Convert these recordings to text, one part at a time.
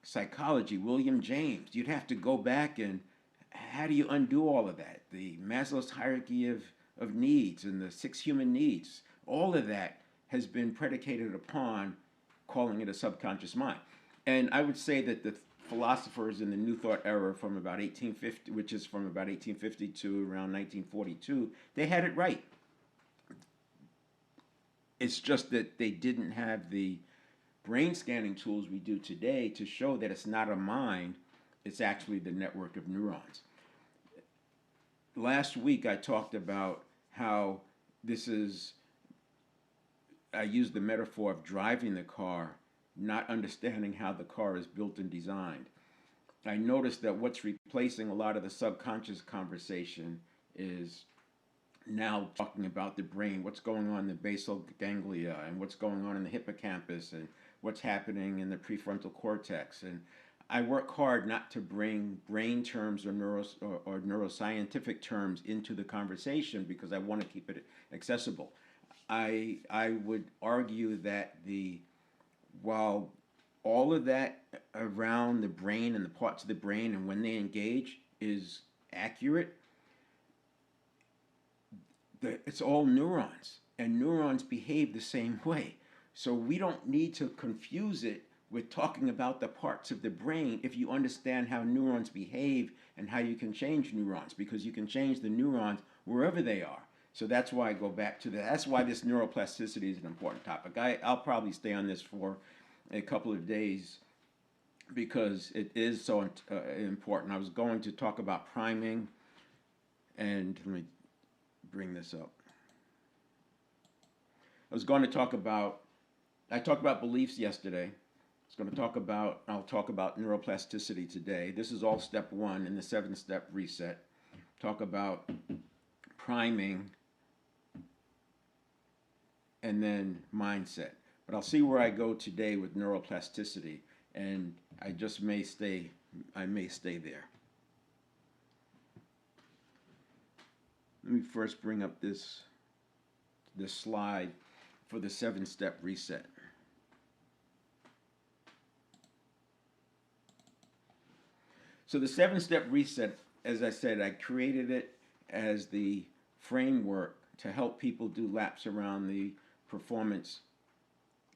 psychology, William James. You'd have to go back and how do you undo all of that? The Maslow's hierarchy of needs and the six human needs, all of that has been predicated upon calling it a subconscious mind. And I would say that the philosophers in the New Thought era from about 1850, which is from about 1850 to around 1942, they had it right. It's just that they didn't have the brain scanning tools we do today to show that it's not a mind, it's actually the network of neurons. Last week I talked about how this is, I used the metaphor of driving the car, not understanding how the car is built and designed. I noticed that what's replacing a lot of the subconscious conversation is now talking about the brain, what's going on in the basal ganglia, and what's going on in the hippocampus, and what's happening in the prefrontal cortex. And I work hard not to bring brain terms or neuroscientific terms into the conversation because I want to keep it accessible. I would argue that while all of that around the brain and the parts of the brain and when they engage is accurate, it's all neurons, and neurons behave the same way. So we don't need to confuse it with talking about the parts of the brain if you understand how neurons behave and how you can change neurons, because you can change the neurons wherever they are. So that's why I go back to that. That's why this neuroplasticity is an important topic. I'll probably stay on this for a couple of days because it is so important. I was going to talk about priming, and let me bring this up. I was going to talk about, I talked about beliefs yesterday. I'll talk about neuroplasticity today. This is all step one in the 7-step reset. Talk about priming and then mindset. But I'll see where I go today with neuroplasticity, and I may stay there. Let me first bring up this slide for the 7-step reset. So the 7-step reset, as I said, I created it as the framework to help people do laps around the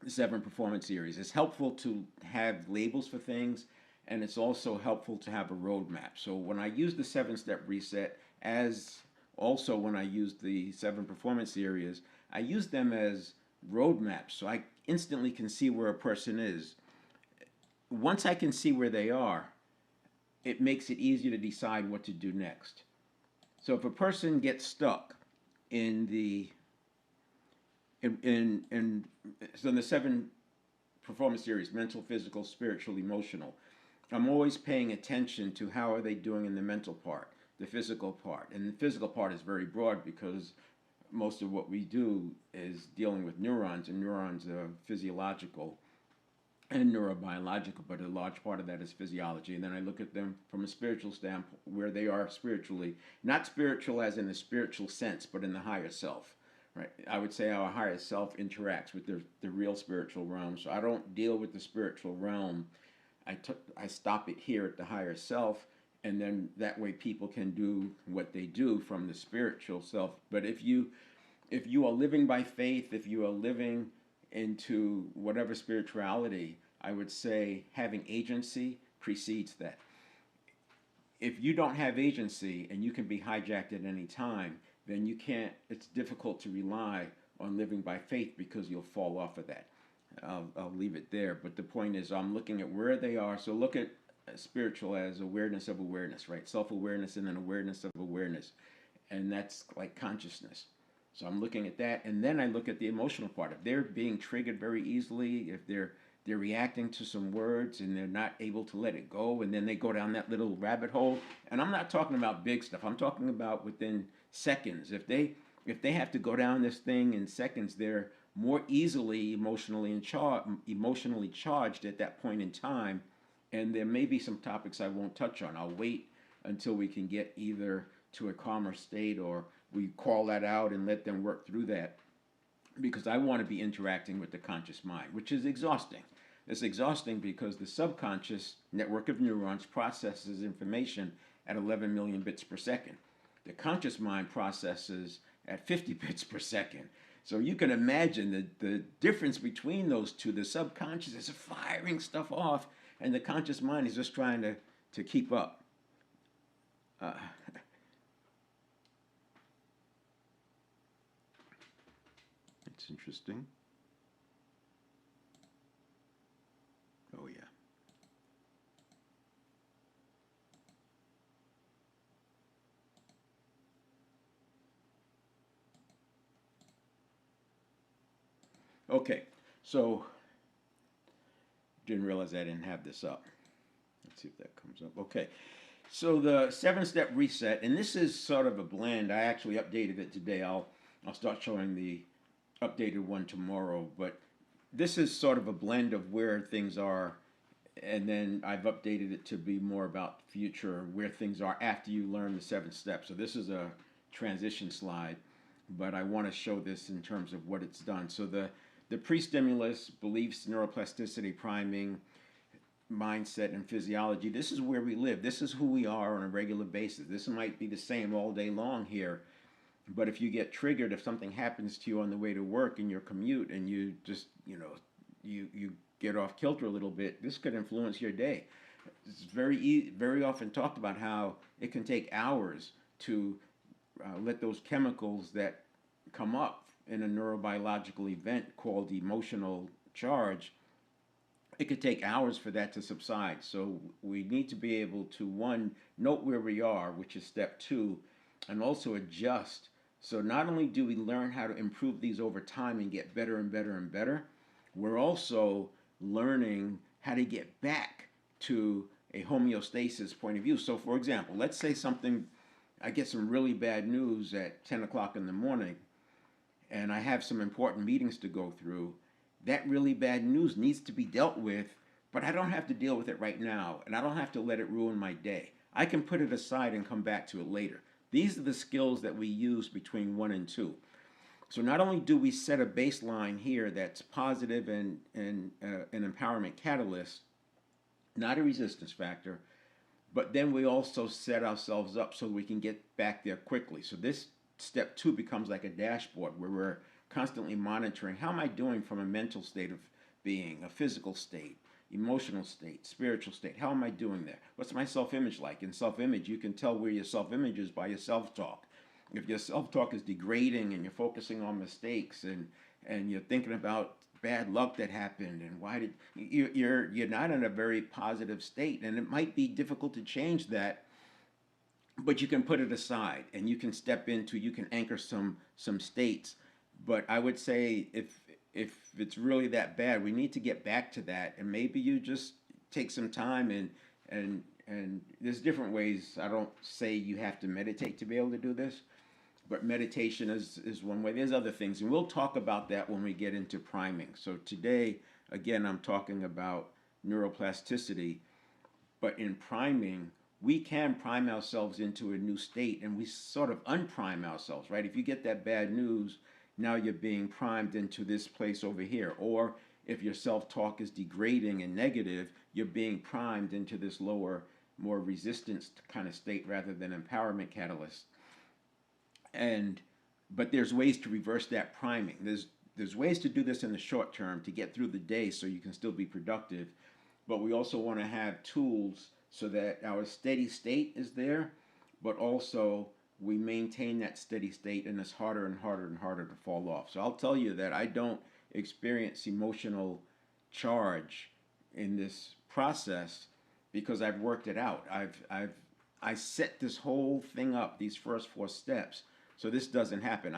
7 performance areas. It's helpful to have labels for things, and it's also helpful to have a roadmap. So when I use the 7-step reset, as also when I use the 7 performance areas, I use them as roadmaps so I instantly can see where a person is. Once I can see where they are, it makes it easier to decide what to do next. So if a person gets stuck in the so in the 7 performance areas, mental, physical, spiritual, emotional, I'm always paying attention to how are they doing in the mental part, the physical part. And the physical part is very broad because most of what we do is dealing with neurons, and neurons are physiological and neurobiological, but a large part of that is physiology. And then I look at them from a spiritual standpoint, where they are spiritually, not spiritual as in the spiritual sense, but in the higher self. Right? I would say our higher self interacts with the real spiritual realm. So I don't deal with the spiritual realm. I stop it here at the higher self, and then that way people can do what they do from the spiritual self. But if you are living by faith, if you are living into whatever spirituality, I would say having agency precedes that. If you don't have agency and you can be hijacked at any time, then it's difficult to rely on living by faith because you'll fall off of that. I'll leave it there. But the point is, I'm looking at where they are. So look at spiritual as awareness of awareness, right? Self-awareness and then awareness of awareness. And that's like consciousness. So I'm looking at that, and then I look at the emotional part. If they're being triggered very easily, if they're reacting to some words and they're not able to let it go, and then they go down that little rabbit hole. And I'm not talking about big stuff. I'm talking about within seconds. If they have to go down this thing in seconds, they're more easily emotionally charged at that point in time. And there may be some topics I won't touch on. I'll wait until we can get either to a calmer state, or we call that out and let them work through that, because I want to be interacting with the conscious mind, which is exhausting. It's exhausting because the subconscious network of neurons processes information at 11 million bits per second. The conscious mind processes at 50 bits per second. So you can imagine the difference between those two. The subconscious is firing stuff off, and the conscious mind is just trying to keep up. Uh, it's interesting. Oh, yeah. Okay, so didn't realize I didn't have this up. Let's see if that comes up. Okay, so the 7-step reset, and this is sort of a blend. I actually updated it today. I'll start showing the updated one tomorrow, but this is sort of a blend of where things are, and then I've updated it to be more about the future, where things are after you learn the 7 steps. So this is a transition slide, but I want to show this in terms of what it's done. So the pre-stimulus, beliefs, neuroplasticity, priming, mindset, and physiology, this is where we live. This is who we are on a regular basis. This might be the same all day long here, but if you get triggered, if something happens to you on the way to work in your commute and you just, you get off kilter a little bit, this could influence your day. It's very often talked about how it can take hours to let those chemicals that come up in a neurobiological event called emotional charge, it could take hours for that to subside. So we need to be able to, one, note where we are, which is step 2, and also adjust. So not only do we learn how to improve these over time and get better and better and better, we're also learning how to get back to a homeostasis point of view. So for example, let's say I get some really bad news at 10 o'clock in the morning, and I have some important meetings to go through. That really bad news needs to be dealt with, but I don't have to deal with it right now, and I don't have to let it ruin my day. I can put it aside and come back to it later. These are the skills that we use between 1 and 2. So not only do we set a baseline here that's positive and an empowerment catalyst, not a resistance factor, but then we also set ourselves up so we can get back there quickly. So this step 2 becomes like a dashboard where we're constantly monitoring, how am I doing from a mental state of being, a physical state, emotional state, spiritual state? How am I doing there? What's my self-image like? In self-image, you can tell where your self-image is by your self-talk. If your self-talk is degrading and you're focusing on mistakes and you're thinking about bad luck that happened and why did you're not in a very positive state, and it might be difficult to change that, but you can put it aside and you can you can anchor some states. But I would say if it's really that bad, we need to get back to that, and maybe you just take some time and there's different ways. I don't say you have to meditate to be able to do this, but meditation is one way. There's other things, and we'll talk about that when we get into priming. So today, again, I'm talking about neuroplasticity, but in priming, we can prime ourselves into a new state, and we sort of unprime ourselves, right? If you get that bad news, now you're being primed into this place over here. Or if your self-talk is degrading and negative, you're being primed into this lower, more resistance kind of state rather than empowerment catalyst. But there's ways to reverse that priming. There's ways to do this in the short term to get through the day so you can still be productive. But we also want to have tools so that our steady state is there, but also we maintain that steady state, and it's harder and harder and harder to fall off. So I'll tell you that I don't experience emotional charge in this process because I've worked it out. I set this whole thing up, these first 4 steps, so this doesn't happen.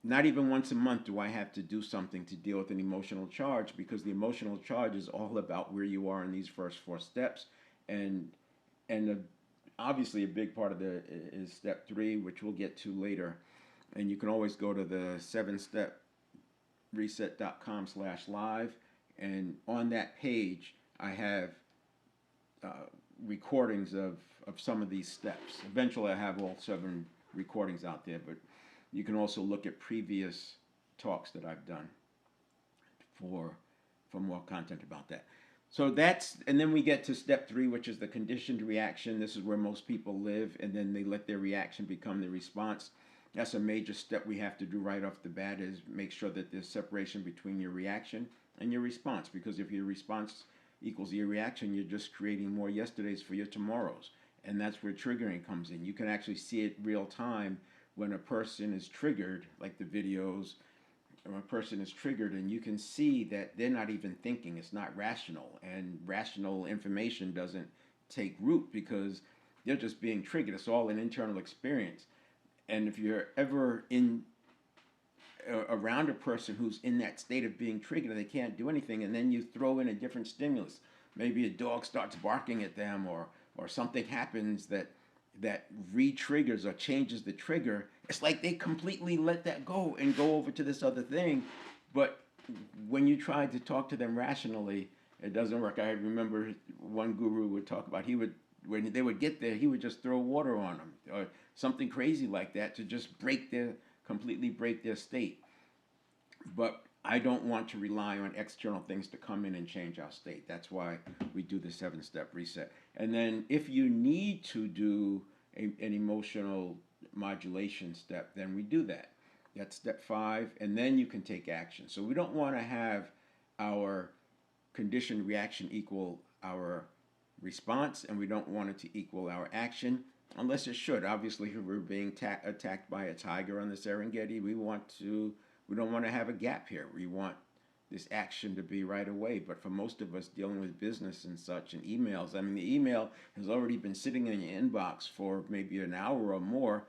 Not even once a month do I have to do something to deal with an emotional charge, because the emotional charge is all about where you are in these first 4 steps. And obviously a big part of is step 3, which we'll get to later. And you can always go to the 7stepreset.com/live. And on that page, I have recordings of some of these steps. Eventually I have all 7 recordings out there, but you can also look at previous talks that I've done for for more content about that. So and then we get to step 3, which is the conditioned reaction. This is where most people live, and then they let their reaction become the response. That's a major step we have to do right off the bat, is make sure that there's separation between your reaction and your response, because if your response equals your reaction, you're just creating more yesterdays for your tomorrows. And that's where triggering comes in. You can actually see it real time when a person is triggered, like the videos, or a person is triggered, and you can see that they're not even thinking. It's not rational, and rational information doesn't take root because they're just being triggered. It's all an internal experience. And if you're ever around a person who's in that state of being triggered and they can't do anything, and then you throw in a different stimulus, maybe a dog starts barking at them, or something happens that re-triggers or changes the trigger, it's like they completely let that go and go over to this other thing. But when you try to talk to them rationally, it doesn't work. I remember one guru would talk about, when they would get there, he would just throw water on them or something crazy like that to just completely break their state. But I don't want to rely on external things to come in and change our state. That's why we do the 7-step reset. And then if you need to do an emotional modulation step, then we do that. That's step 5, and then you can take action. So we don't want to have our conditioned reaction equal our response, and we don't want it to equal our action, unless it should. Obviously, if we're being attacked by a tiger on the Serengeti, we don't want to have a gap here. We want this action to be right away. But for most of us dealing with business and such and emails, I mean, the email has already been sitting in your inbox for maybe an hour or more.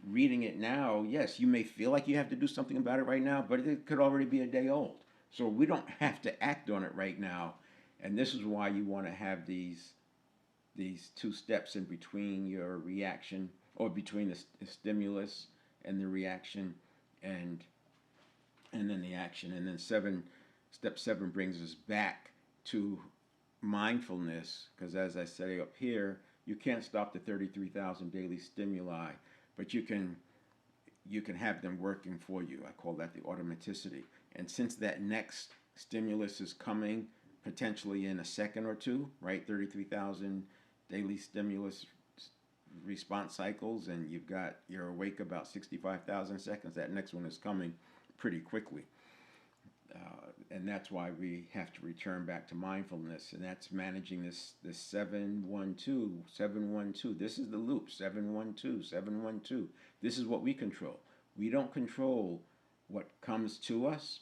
Reading it now, yes, you may feel like you have to do something about it right now, but it could already be a day old. So we don't have to act on it right now. And this is why you want to have these 2 steps in between your reaction, or between the stimulus and the reaction, and then the action. And then step 7 brings us back to mindfulness, because as I say up here, you can't stop the 33,000 daily stimuli, but you can have them working for you. I call that the automaticity. And since that next stimulus is coming potentially in a second or two, right? 33,000 daily stimulus response cycles, and you're awake about 65,000 seconds. That next one is coming pretty quickly. And that's why we have to return back to mindfulness, and that's managing this 712, 712. This is the loop, 712, 712. This is what we control. We don't control what comes to us,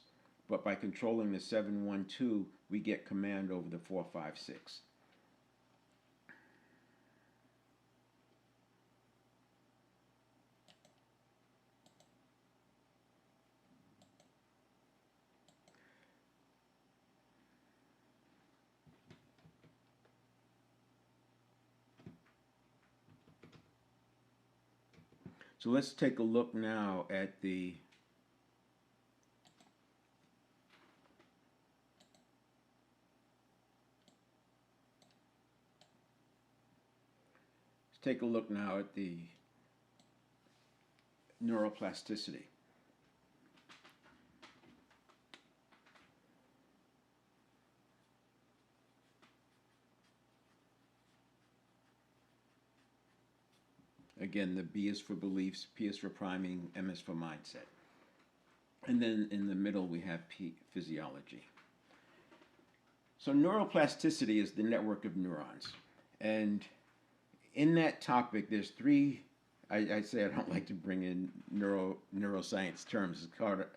but by controlling the 712, we get command over the 4, 5, 6. So let's take a look now at the neuroplasticity. Again, the B is for beliefs, P is for priming, M is for mindset. And then in the middle we have physiology. So neuroplasticity is the network of neurons. And in that topic, there's 3, I say I don't like to bring in neuroscience terms.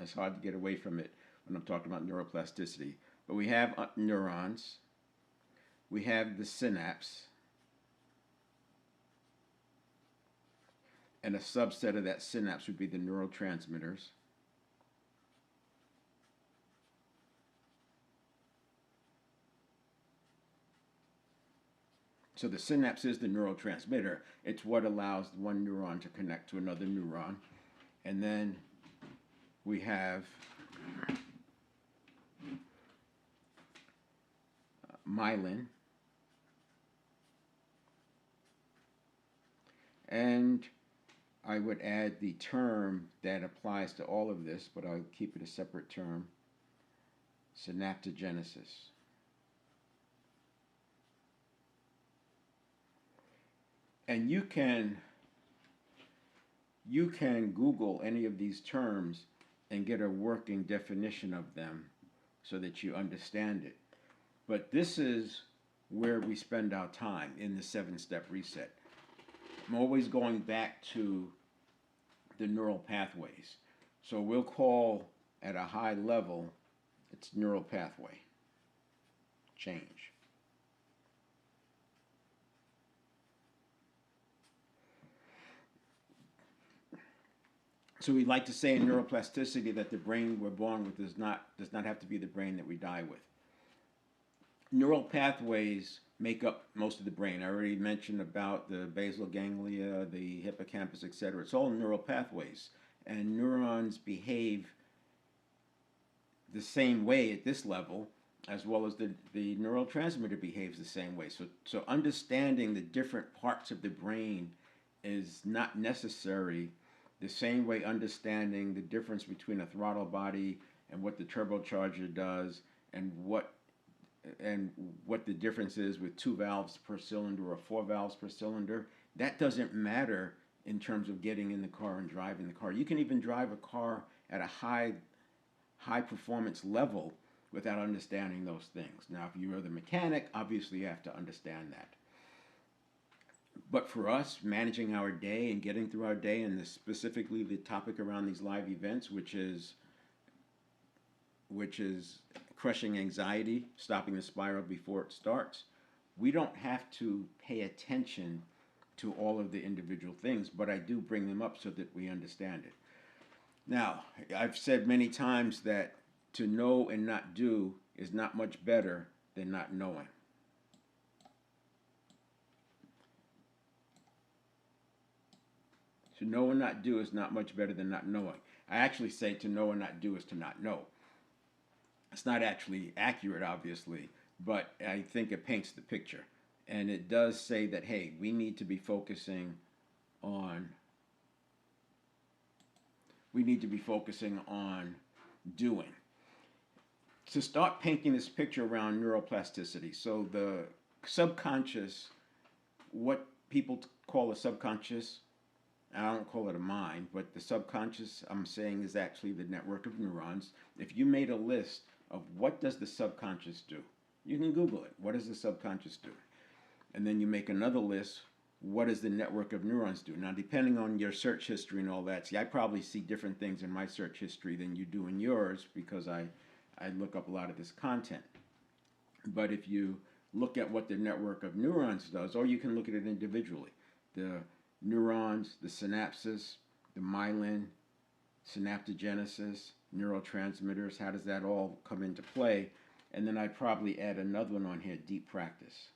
It's hard to get away from it when I'm talking about neuroplasticity. But we have neurons, we have the synapse, and a subset of that synapse would be the neurotransmitters. So the synapse is the neurotransmitter. It's what allows one neuron to connect to another neuron. And then we have myelin. And I would add the term that applies to all of this, but I'll keep it a separate term, synaptogenesis. And you can Google any of these terms and get a working definition of them so that you understand it. But this is where we spend our time in the 7-step reset. I'm always going back to the neural pathways. So we'll call at a high level, it's neural pathway change. So we like to say in neuroplasticity that the brain we're born with does not have to be the brain that we die with. Neural pathways make up most of the brain. I already mentioned about the basal ganglia, the hippocampus, etc. It's all neural pathways, and neurons behave the same way at this level, as well as the neurotransmitter behaves the same way. So understanding the different parts of the brain is not necessary. The same way understanding the difference between a throttle body and what the turbocharger does, and what the difference is with 2 valves per cylinder or 4 valves per cylinder, that doesn't matter in terms of getting in the car and driving the car. You can even drive a car at a high performance level without understanding those things. Now, if you're the mechanic, obviously you have to understand that. But for us, managing our day and getting through our day, and specifically the topic around these live events, which is crushing anxiety, stopping the spiral before it starts, we don't have to pay attention to all of the individual things, but I do bring them up so that we understand it. Now, I've said many times that to know and not do is not much better than not knowing. To know and not do is not much better than not knowing. I actually say to know and not do is to not know. It's not actually accurate, obviously, but I think it paints the picture. And it does say that, hey, we need to be focusing on doing. To start painting this picture around neuroplasticity, so the subconscious, what people call a subconscious, I don't call it a mind, but the subconscious, I'm saying, is actually the network of neurons. If you made a list of what does the subconscious do, you can Google it. What does the subconscious do? And then you make another list. What does the network of neurons do? Now, depending on your search history and all that, see, I probably see different things in my search history than you do in yours, because I look up a lot of this content. But if you look at what the network of neurons does, or you can look at it individually, the neurons, the synapses, the myelin, synaptogenesis, neurotransmitters, how does that all come into play? And then I'd probably add another one on here, deep practice.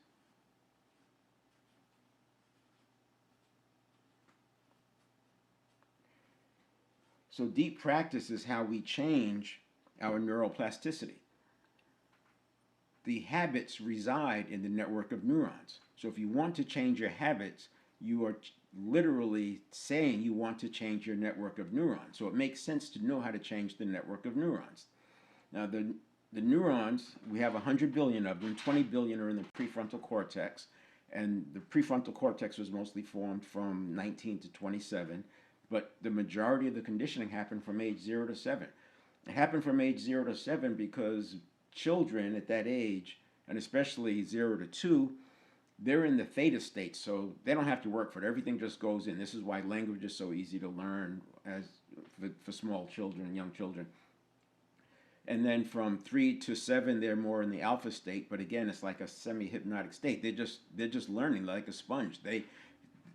So deep practice is how we change our neuroplasticity. The habits reside in the network of neurons. So if you want to change your habits, you are literally saying you want to change your network of neurons. So it makes sense to know how to change the network of neurons. Now, the neurons, we have 100 billion of them. 20 billion are in the prefrontal cortex. And the prefrontal cortex was mostly formed from 19 to 27. But the majority of the conditioning happened from age 0 to 7. It happened from age 0 to 7 because children at that age, and especially 0 to 2, they're in the theta state, so they don't have to work for it. Everything just goes in. This is why language is so easy to learn for small children and young children. And then from 3 to 7, they're more in the alpha state, but again, it's like a semi-hypnotic state. They're just learning like a sponge.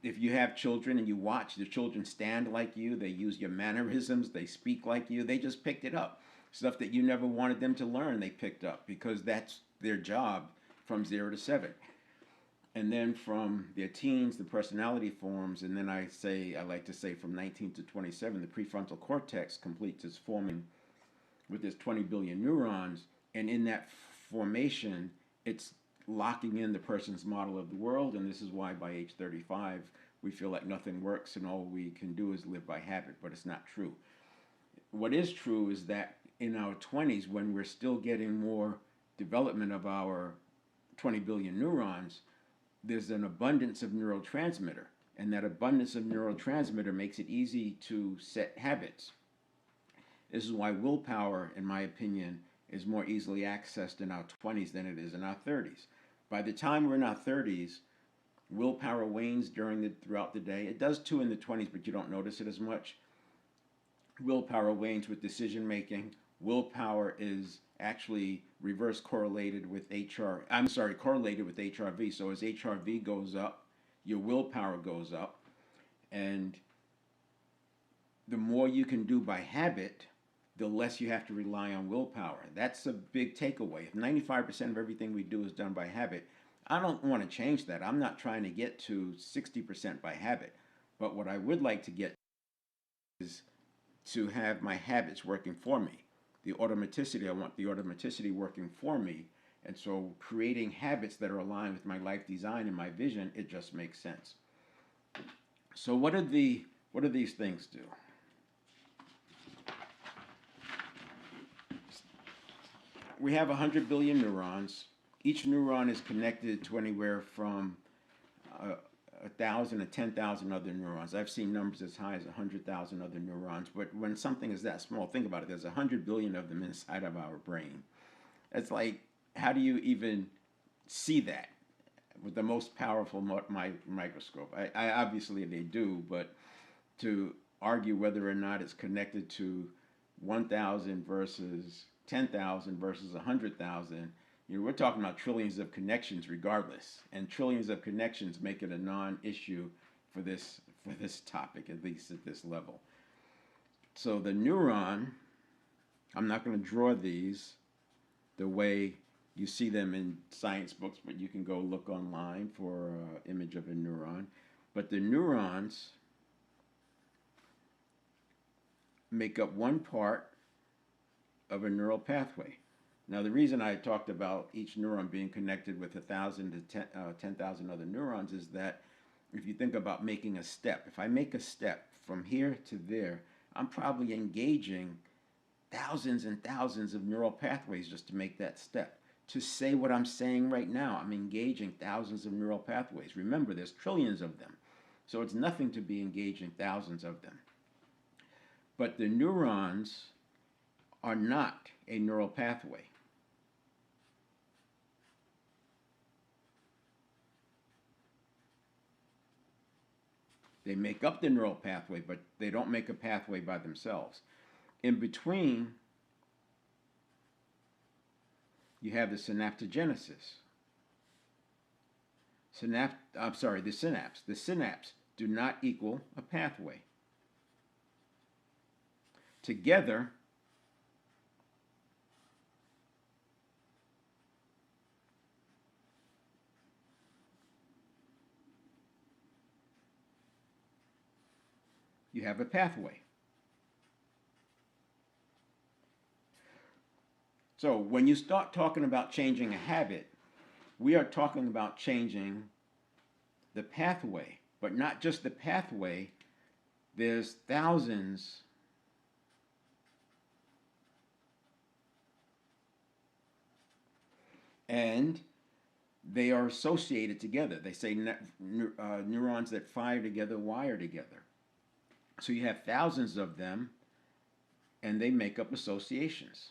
If you have children and you watch the children stand like you, they use your mannerisms, they speak like you, they just picked it up. Stuff that you never wanted them to learn, they picked up, because that's their job from 0 to 7. And then from their teens, the personality forms, and then I like to say from 19 to 27, the prefrontal cortex completes its forming with its 20 billion neurons, and in that formation, it's locking in the person's model of the world, and this is why by age 35, we feel like nothing works and all we can do is live by habit, but it's not true. What is true is that in our 20s, when we're still getting more development of our 20 billion neurons, there's an abundance of neurotransmitter. And that abundance of neurotransmitter makes it easy to set habits. This is why willpower, in my opinion, is more easily accessed in our 20s than it is in our 30s. By the time we're in our 30s, willpower wanes throughout the day. It does too in the 20s, but you don't notice it as much. Willpower wanes with decision making. Willpower is actually reverse correlated with correlated with HRV. So as HRV goes up, your willpower goes up, and the more you can do by habit, the less you have to rely on willpower. That's a big takeaway. If 95% of everything we do is done by habit, I don't want to change that. I'm not trying to get to 60% by habit. But what I would like to get is to have my habits working for me. The automaticity, I want the automaticity working for me. And so creating habits that are aligned with my life design and my vision, it just makes sense. So what do these things do? We have 100 billion neurons. Each neuron is connected to anywhere from 1,000 to 10,000 other neurons. I've seen numbers as high as 100,000 other neurons. But when something is that small, think about it. There's 100 billion of them inside of our brain. It's like, how do you even see that with the most powerful microscope? I obviously they do, but to argue whether or not it's connected to 1,000 versus 10,000 versus 100,000, we're talking about trillions of connections regardless, and trillions of connections make it a non-issue for this topic, at least at this level. So the neuron, I'm not going to draw these the way you see them in science books, but you can go look online for an image of a neuron. But the neurons make up one part of a neural pathway. Now, the reason I talked about each neuron being connected with 1,000 to 10,000 other neurons is that if you think about making a step, if I make a step from here to there, I'm probably engaging thousands and thousands of neural pathways just to make that step. To say what I'm saying right now, I'm engaging thousands of neural pathways. Remember, there's trillions of them. So it's nothing to be engaging thousands of them. But the neurons are not a neural pathway. They make up the neural pathway, but they don't make a pathway by themselves. In between, you have the synaptogenesis. The synapse. The synapse do not equal a pathway. Together, you have a pathway. So when you start talking about changing a habit, we are talking about changing the pathway, but not just the pathway. There's thousands and they are associated together. They say neurons that fire together wire together. So you have thousands of them, and they make up associations.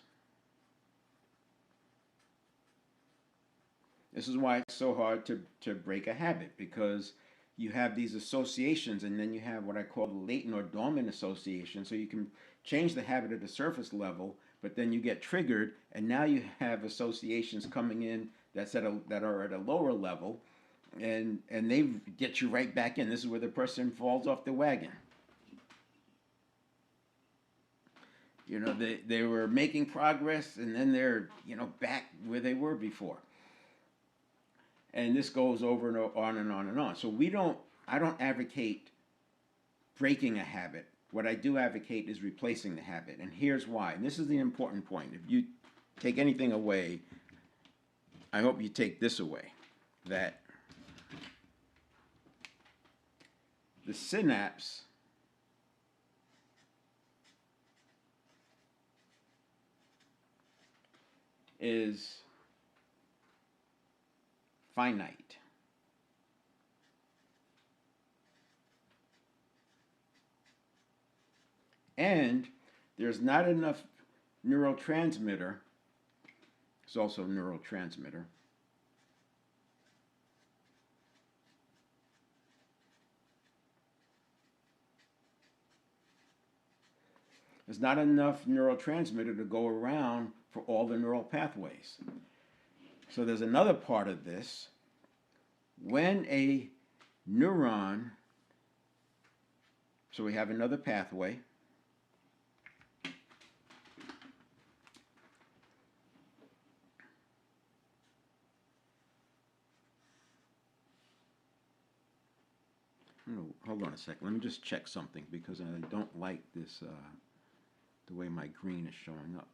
This is why it's so hard to break a habit, because you have these associations, and then you have what I call the latent or dormant association. So you can change the habit at the surface level, but then you get triggered, and now you have associations coming in that are at a lower level, and they get you right back in. This is where the person falls off the wagon. They were making progress, and then they're back where they were before. And this goes over and on and on and on. So I don't advocate breaking a habit. What I do advocate is replacing the habit. And here's why. And this is the important point. If you take anything away, I hope you take this away. That the synapse is finite. And there's not enough neurotransmitter, it's also a neurotransmitter, there's not enough neurotransmitter to go around for all the neural pathways. So there's another part of this. When a neuron, so we have another pathway. Hold on a second. Let me just check something because I don't like this, the way my green is showing up.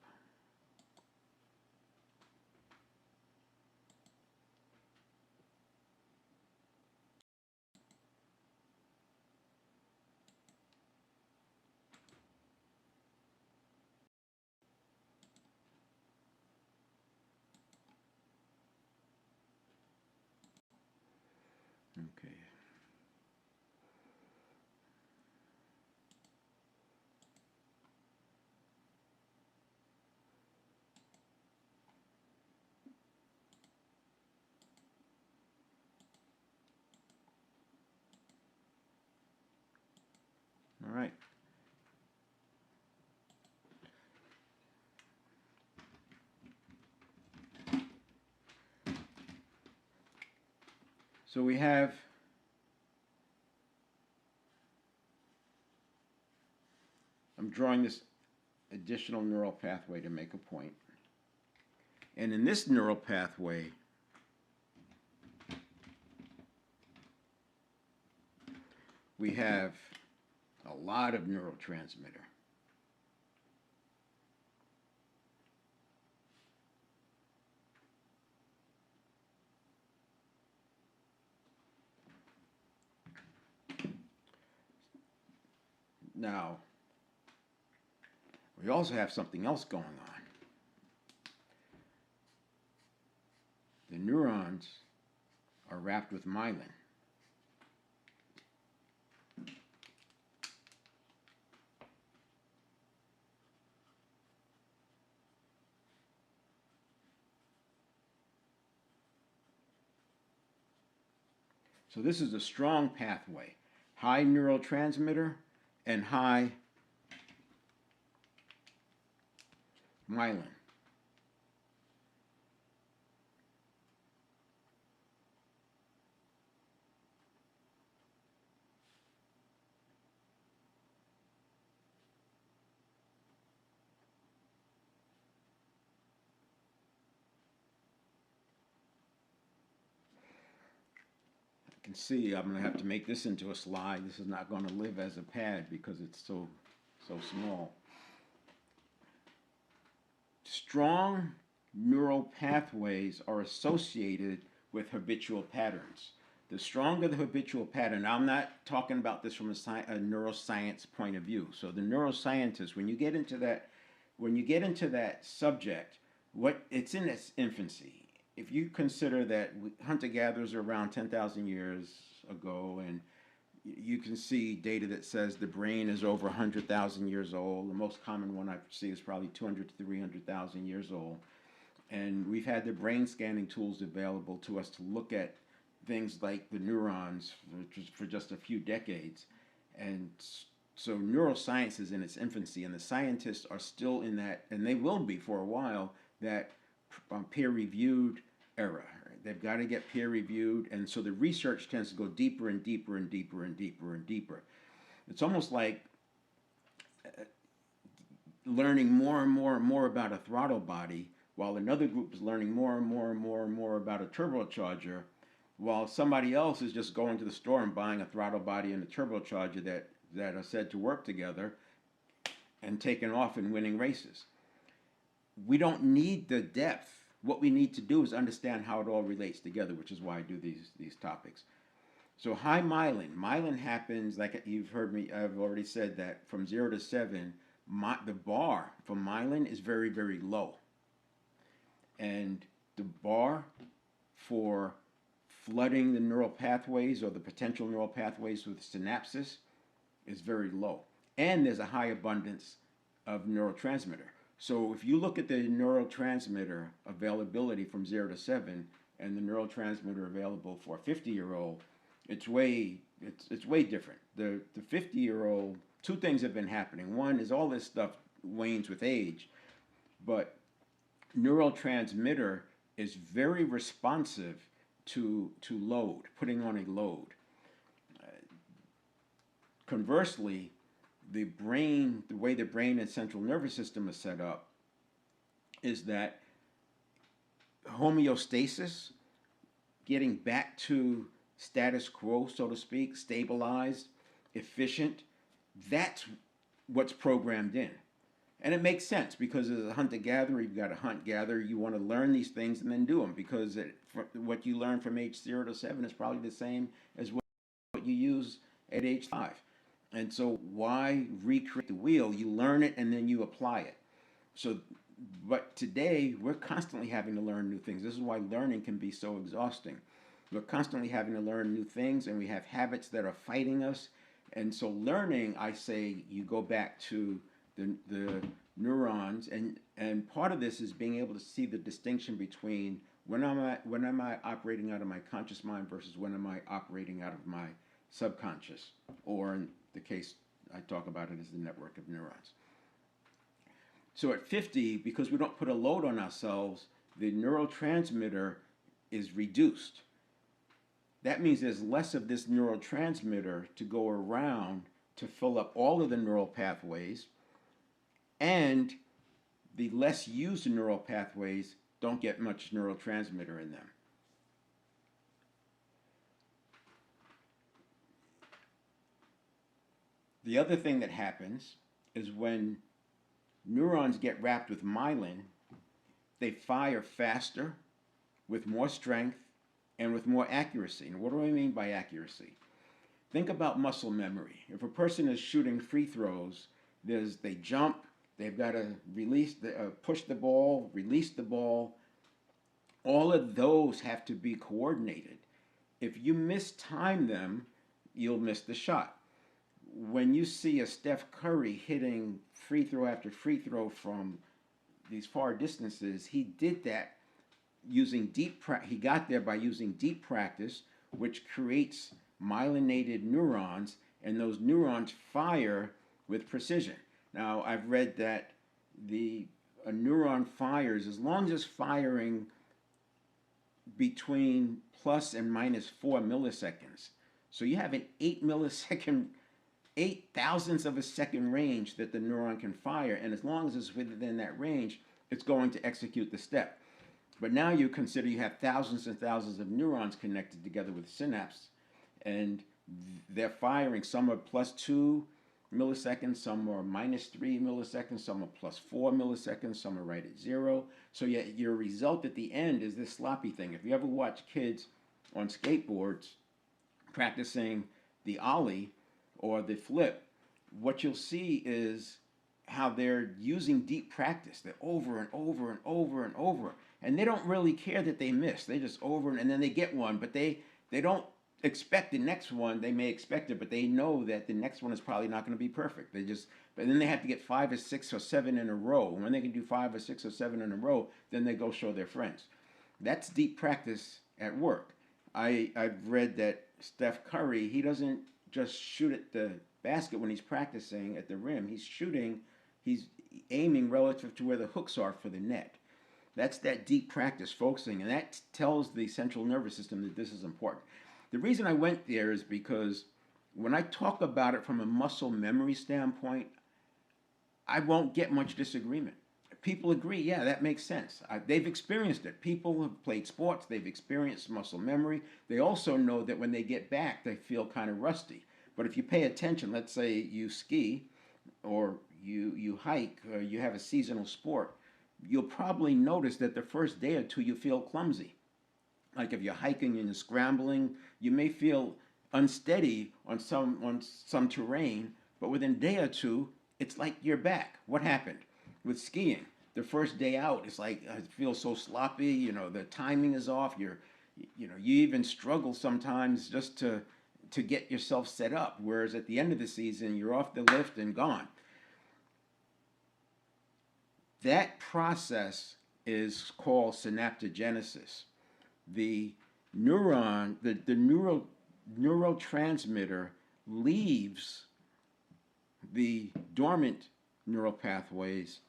Okay. All right. So we have I'm drawing this additional neural pathway to make a point. And in this neural pathway, we have a lot of neurotransmitter. Now, we also have something else going on. The neurons are wrapped with myelin. So this is a strong pathway, high neurotransmitter and high myelin. You can see I'm going to have to make this into a slide. This is not going to live as a pad because it's so small. Strong neural pathways are associated with habitual patterns. The stronger the habitual pattern, now I'm not talking about this from a neuroscience point of view. So the neuroscientists, when you get into that subject, it's in its infancy. If you consider that hunter-gatherers are around 10,000 years ago, and you can see data that says the brain is over 100,000 years old. The most common one I see is probably 200 to 300,000 years old. And we've had the brain scanning tools available to us to look at things like the neurons for just a few decades. And so neuroscience is in its infancy, and the scientists are still in that, and they will be for a while, that peer-reviewed era. They've got to get peer-reviewed, and so the research tends to go deeper and deeper and deeper and deeper and deeper. It's almost like learning more and more and more about a throttle body, while another group is learning more and more and more and more about a turbocharger, while somebody else is just going to the store and buying a throttle body and a turbocharger that are said to work together and taking off and winning races. We don't need the depth. What we need to do is understand how it all relates together, which is why I do these topics. So high myelin happens, like you've heard me, I've already said that from 0 to 7, the bar for myelin is very, very low. And the bar for flooding the neural pathways or the potential neural pathways with synapses is very low. And there's a high abundance of neurotransmitter. So if you look at the neurotransmitter availability from 0 to 7 and the neurotransmitter available for a 50-year-old, it's way different. The 50-year-old, two things have been happening. One is all this stuff wanes with age, but neurotransmitter is very responsive to load, putting on a load. Conversely, the brain, the way the brain and central nervous system is set up, is that homeostasis, getting back to status quo, so to speak, stabilized, efficient, that's what's programmed in. And it makes sense because as a hunter-gatherer, you've got to hunt-gather. You want to learn these things and then do them because what you learn from age 0 to 7 is probably the same as what you use at age 5. And so why recreate the wheel? You learn it and then you apply it. So, but today we're constantly having to learn new things. This is why learning can be so exhausting. We're constantly having to learn new things and we have habits that are fighting us. And so learning, I say, you go back to the neurons, and part of this is being able to see the distinction between when am I operating out of my conscious mind versus when am I operating out of my subconscious, or in the case I talk about it as the network of neurons. So at 50, because we don't put a load on ourselves, the neurotransmitter is reduced. That means there's less of this neurotransmitter to go around to fill up all of the neural pathways, and the less used neural pathways don't get much neurotransmitter in them. The other thing that happens is when neurons get wrapped with myelin, they fire faster, with more strength, and with more accuracy. And what do I mean by accuracy? Think about muscle memory. If a person is shooting free throws, they jump, they've got to push the ball, release the ball. All of those have to be coordinated. If you mistime them, you'll miss the shot. When you see a Steph Curry hitting free throw after free throw from these far distances, he did that using he got there by using deep practice, which creates myelinated neurons, and those neurons fire with precision. Now, I've read that a neuron fires, as long as it's firing between plus and minus 4 milliseconds. So you have an 8 thousandths of a second range that the neuron can fire, and as long as it's within that range, it's going to execute the step. But now you consider you have thousands and thousands of neurons connected together with synapses, and they're firing. Some are plus 2 milliseconds, some are minus 3 milliseconds, some are plus 4 milliseconds, some are right at 0. So your result at the end is this sloppy thing. If you ever watch kids on skateboards practicing the ollie or the flip, what you'll see is how they're using deep practice. They're over and over and over and over. And they don't really care that they miss. They just and then they get one, but they don't expect the next one. They may expect it, but they know that the next one is probably not going to be perfect. But then they have to get 5 or 6 or 7 in a row. And when they can do 5 or 6 or 7 in a row, then they go show their friends. That's deep practice at work. I've read that Steph Curry, he doesn't just shoot at the basket when he's practicing at the rim. He's aiming relative to where the hooks are for the net. That's that deep practice focusing, and that tells the central nervous system that this is important. The reason I went there is because when I talk about it from a muscle memory standpoint, I won't get much disagreement. People agree, yeah, that makes sense. They've experienced it. People have played sports, they've experienced muscle memory. They also know that when they get back, they feel kind of rusty. But if you pay attention, let's say you ski or you hike, or you have a seasonal sport, you'll probably notice that the first day or two you feel clumsy. Like if you're hiking and you're scrambling, you may feel unsteady on some terrain, but within a day or two, it's like you're back. What happened? With skiing, The first day out, it's like I feel so sloppy. The timing is off. You even struggle sometimes just to get yourself set up. Whereas at the end of the season, you're off the lift and gone. That process is called synaptogenesis. The neurotransmitter leaves the dormant neural pathways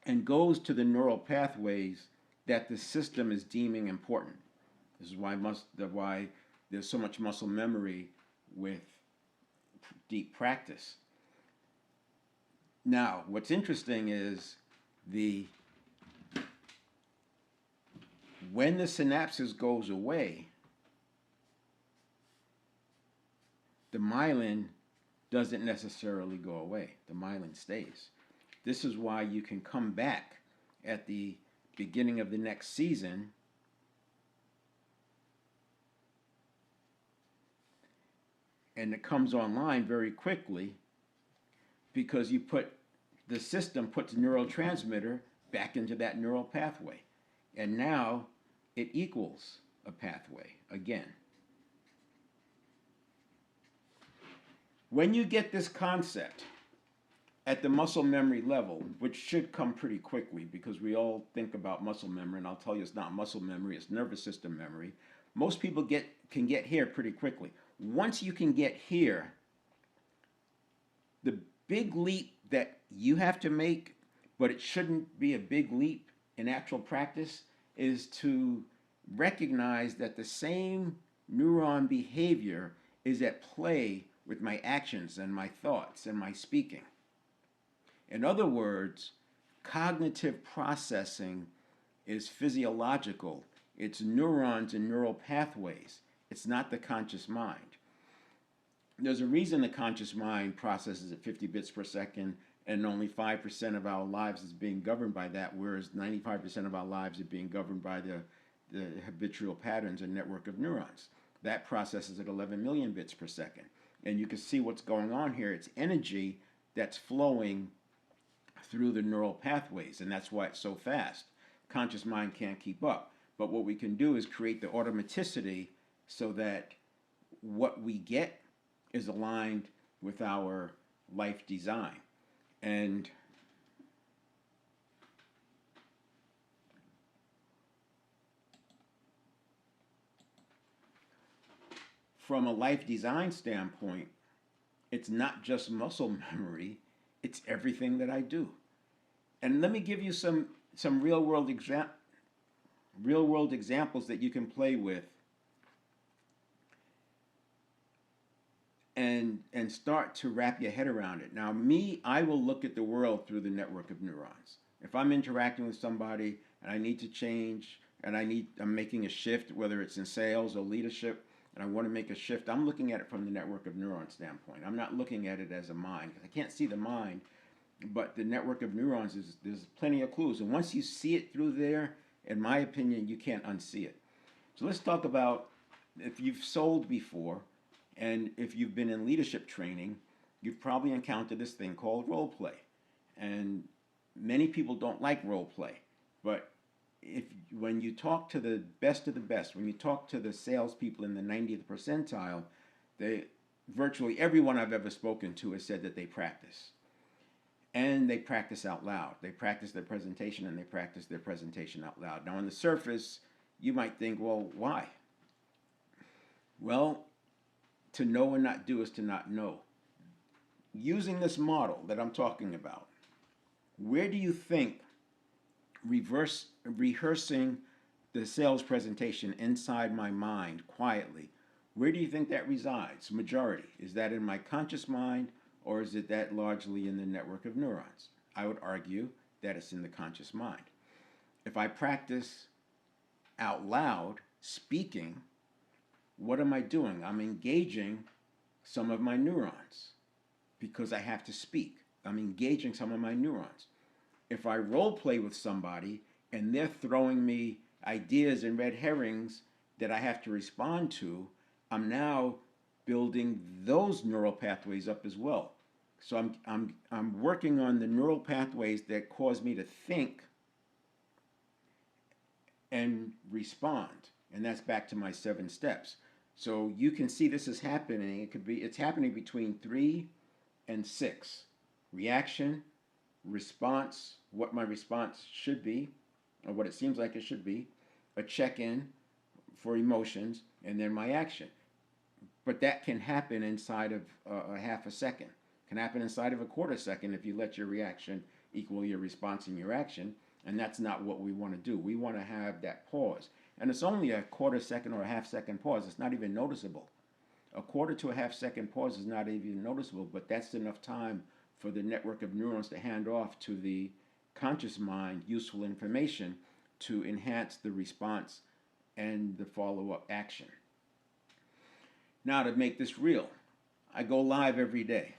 and goes to the neural pathways that the system is deeming important. This is why there's so much muscle memory with deep practice. Now, what's interesting is when the synapses goes away, the myelin doesn't necessarily go away. The myelin stays. This is why you can come back at the beginning of the next season and it comes online very quickly because the system puts neurotransmitter back into that neural pathway. And now it equals a pathway again. When you get this concept at the muscle memory level, which should come pretty quickly because we all think about muscle memory, and I'll tell you it's not muscle memory, it's nervous system memory. Most people can get here pretty quickly. Once you can get here, the big leap that you have to make, but it shouldn't be a big leap in actual practice, is to recognize that the same neuron behavior is at play with my actions and my thoughts and my speaking. In other words, cognitive processing is physiological. It's neurons and neural pathways. It's not the conscious mind. There's a reason the conscious mind processes at 50 bits per second and only 5% of our lives is being governed by that, whereas 95% of our lives are being governed by the habitual patterns and network of neurons. That processes at 11 million bits per second. And you can see what's going on here. It's energy that's flowing through the neural pathways, and that's why it's so fast. Conscious mind can't keep up. But what we can do is create the automaticity so that what we get is aligned with our life design. And from a life design standpoint, it's not just muscle memory, it's everything that I do. And let me give you some real world examples that you can play with and start to wrap your head around it. Now, I will look at the world through the network of neurons. If I'm interacting with somebody and I need to change and I'm making a shift, whether it's in sales or leadership, and I want to make a shift, I'm looking at it from the network of neurons standpoint. I'm not looking at it as a mind, because I can't see the mind, but the network of neurons there's plenty of clues. And once you see it through there, in my opinion, you can't unsee it. So let's talk about if you've sold before, and if you've been in leadership training, you've probably encountered this thing called role play. And many people don't like role play, but when you talk to the best of the best, when you talk to the salespeople in the 90th percentile, virtually everyone I've ever spoken to has said that they practice. And they practice out loud. They practice their presentation and they practice their presentation out loud. Now on the surface, you might think, well, why? Well, to know and not do is to not know. Using this model that I'm talking about, where do you think rehearsing the sales presentation inside my mind quietly, where do you think that resides? Majority. Is that in my conscious mind, or is it that largely in the network of neurons? I would argue that it's in the conscious mind. If I practice out loud, speaking, what am I doing? I'm engaging some of my neurons because I have to speak. I'm engaging some of my neurons. If I role play with somebody and they're throwing me ideas and red herrings that I have to respond to, I'm now building those neural pathways up as well. So I'm working on the neural pathways that cause me to think and respond. And that's back to my 7 steps. So you can see this is happening. It's happening between 3 and 6. Reaction, response, what my response should be, or what it seems like it should be, a check-in for emotions, and then my action. But that can happen inside of a half a second. Can happen inside of a quarter second if you let your reaction equal your response and your action. And that's not what we want to do. We want to have that pause. And it's only a quarter second or a half second pause. It's not even noticeable. A quarter to a half second pause is not even noticeable, but that's enough time for the network of neurons to hand off to the conscious mind useful information to enhance the response and the follow-up action. Now, to make this real, I go live every day.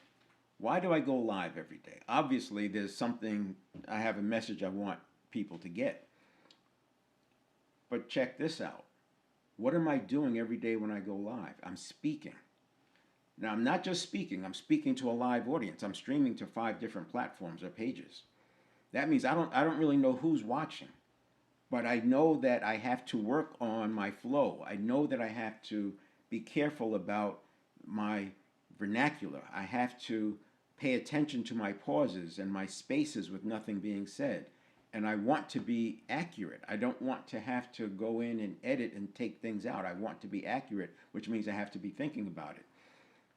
Why do I go live every day? Obviously, there's something, I have a message I want people to get. But check this out. What am I doing every day when I go live? I'm speaking. Now, I'm not just speaking. I'm speaking to a live audience. I'm streaming to 5 different platforms or pages. That means I don't really know who's watching. But I know that I have to work on my flow. I know that I have to be careful about my vernacular. I have to pay attention to my pauses and my spaces with nothing being said. And I want to be accurate. I don't want to have to go in and edit and take things out. I want to be accurate, which means I have to be thinking about it.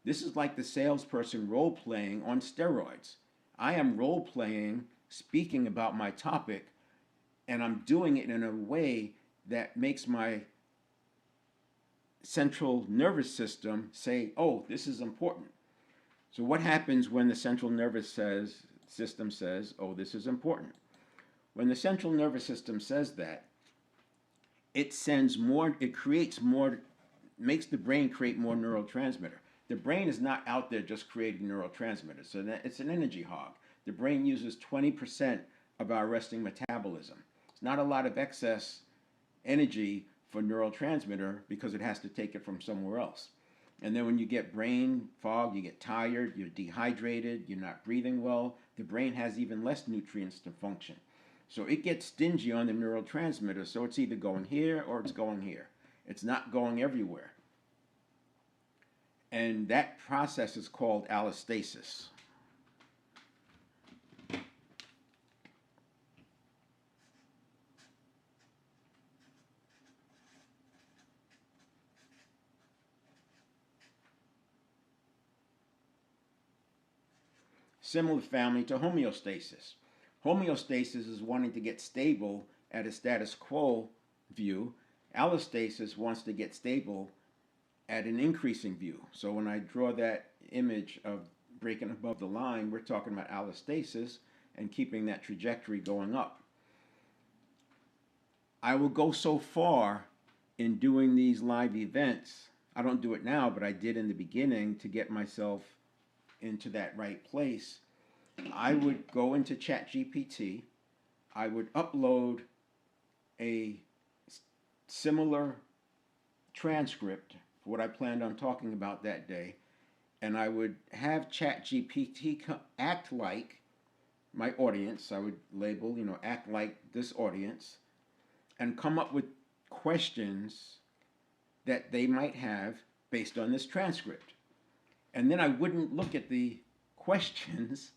This is like the salesperson role-playing on steroids. I am role-playing, speaking about my topic, and I'm doing it in a way that makes my central nervous system say, oh, this is important. So what happens when the central nervous system says, oh, this is important? When the central nervous system says that, it sends more, it creates more, makes the brain create more neurotransmitter. The brain is not out there just creating neurotransmitters, so that it's an energy hog. The brain uses 20% of our resting metabolism. It's not a lot of excess energy for neurotransmitter because it has to take it from somewhere else. And then when you get brain fog, you get tired, you're dehydrated, you're not breathing well, the brain has even less nutrients to function. So it gets stingy on the neurotransmitter, so it's either going here or it's going here. It's not going everywhere. And that process is called allostasis. Similar family to homeostasis. Homeostasis is wanting to get stable at a status quo view. Allostasis wants to get stable at an increasing view. So when I draw that image of breaking above the line, we're talking about allostasis and keeping that trajectory going up. I will go so far in doing these live events. I don't do it now, but I did in the beginning to get myself into that right place. I would go into ChatGPT. I would upload a similar transcript for what I planned on talking about that day, and I would have ChatGPT act like my audience. I would label, act like this audience, and come up with questions that they might have based on this transcript. And then I wouldn't look at the questions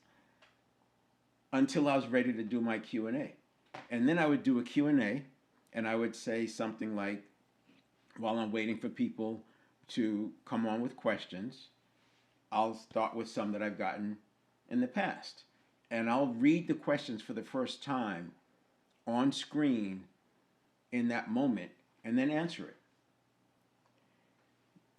until I was ready to do my Q&A. And then I would do a Q&A, and I would say something like, while I'm waiting for people to come on with questions, I'll start with some that I've gotten in the past. And I'll read the questions for the first time on screen in that moment, and then answer it.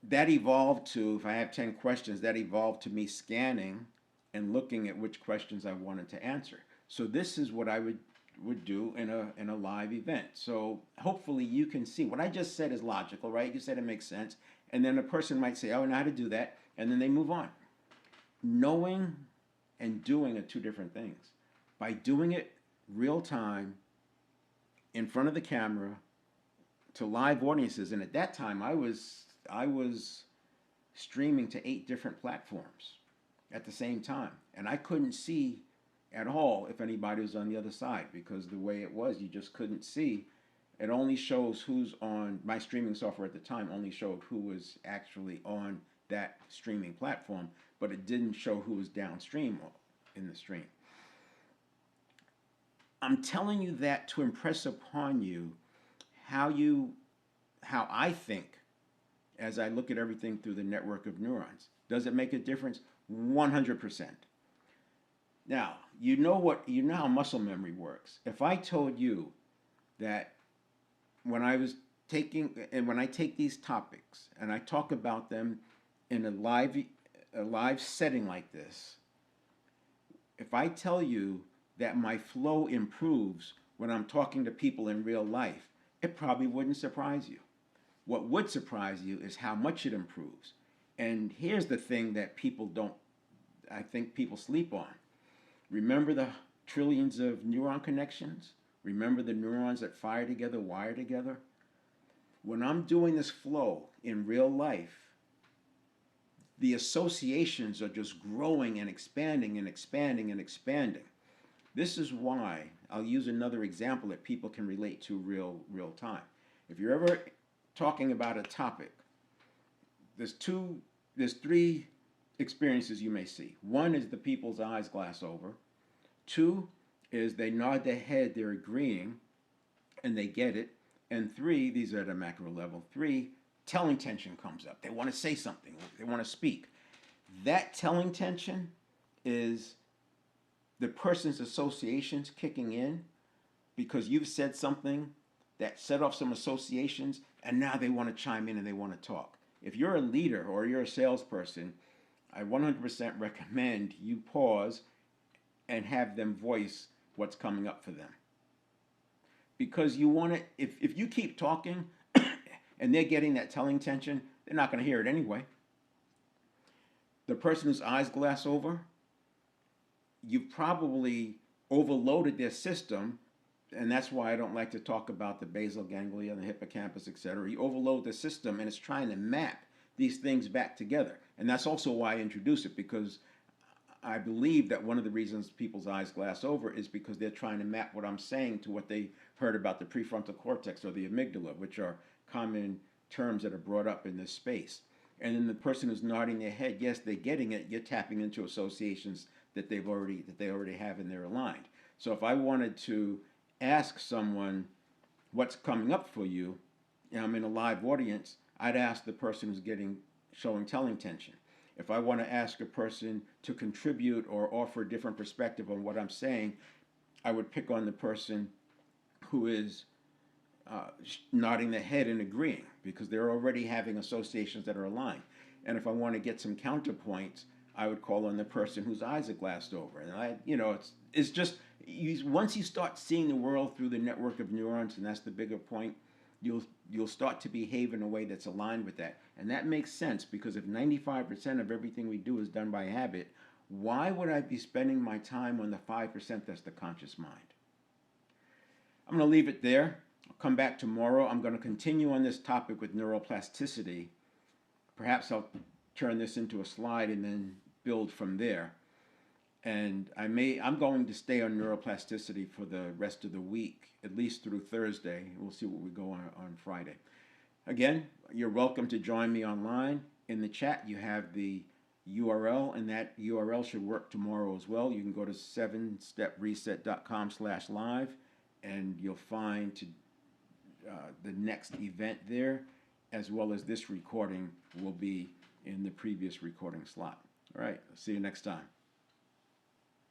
That evolved to, if I have 10 questions, that evolved to me scanning and looking at which questions I wanted to answer. So this is what I would do in a live event. So hopefully you can see what I just said is logical, right? You said it makes sense. And then a person might say, oh, I know how to do that. And then they move on. Knowing and doing are 2 different things. By doing it real time, in front of the camera, to live audiences, and at that time I was streaming to 8 different platforms. at the same time. And I couldn't see at all if anybody was on the other side, because the way it was, you just couldn't see. It only shows who's on. My streaming software at the time only showed who was actually on that streaming platform, but it didn't show who was downstream in the stream. I'm telling you that to impress upon you how I think as I look at everything through the network of neurons. Does it make a difference? 100%. Now, you know how muscle memory works. If I told you that when I take these topics and I talk about them in a live setting like this, if I tell you that my flow improves when I'm talking to people in real life, it probably wouldn't surprise you. What would surprise you is how much it improves. And here's the thing that I think people sleep on. Remember the trillions of neuron connections? Remember the neurons that fire together, wire together? When I'm doing this flow in real life, the associations are just growing and expanding and expanding and expanding. This is why I'll use another example that people can relate to real time. If you're ever talking about a topic, there's three experiences you may see. One is the people's eyes glass over. Two is they nod their head, they're agreeing, and they get it. And three, these are at a macro level. Three, telling tension comes up. They want to say something. They want to speak. That telling tension is the person's associations kicking in because you've said something that set off some associations, and now they want to chime in and they want to talk. If you're a leader or you're a salesperson, I 100% recommend you pause and have them voice what's coming up for them. Because you want to, if you keep talking and they're getting that telling tension, they're not going to hear it anyway. The person whose eyes glass over, you've probably overloaded their system, and that's why I don't like to talk about the basal ganglia, the hippocampus, etc. You overload the system, and it's trying to map these things back together. And that's also why I introduce it, because I believe that one of the reasons people's eyes glass over is because they're trying to map what I'm saying to what they heard about the prefrontal cortex or the amygdala, which are common terms that are brought up in this space. And then the person who's nodding their head, yes, they're getting it. You're tapping into associations that they already have and they're aligned. So if I wanted to ask someone what's coming up for you, and I'm in a live audience, I'd ask the person who's showing telling tension. If I want to ask a person to contribute or offer a different perspective on what I'm saying, I would pick on the person who is nodding their head and agreeing, because they're already having associations that are aligned. And if I want to get some counterpoints, I would call on the person whose eyes are glassed over. And it's just once you start seeing the world through the network of neurons, and that's the bigger point, you'll start to behave in a way that's aligned with that. And that makes sense, because if 95% of everything we do is done by habit, why would I be spending my time on the 5% that's the conscious mind? I'm going to leave it there. I'll come back tomorrow. I'm going to continue on this topic with neuroplasticity. Perhaps I'll turn this into a slide and then build from there. And I'm going to stay on neuroplasticity for the rest of the week, at least through Thursday. We'll see what we go on Friday. Again, you're welcome to join me online. In the chat, you have the URL, and that URL should work tomorrow as well. You can go to 7stepreset.com/live, and you'll find the next event there, as well as this recording will be in the previous recording slot. All right, I'll see you next time.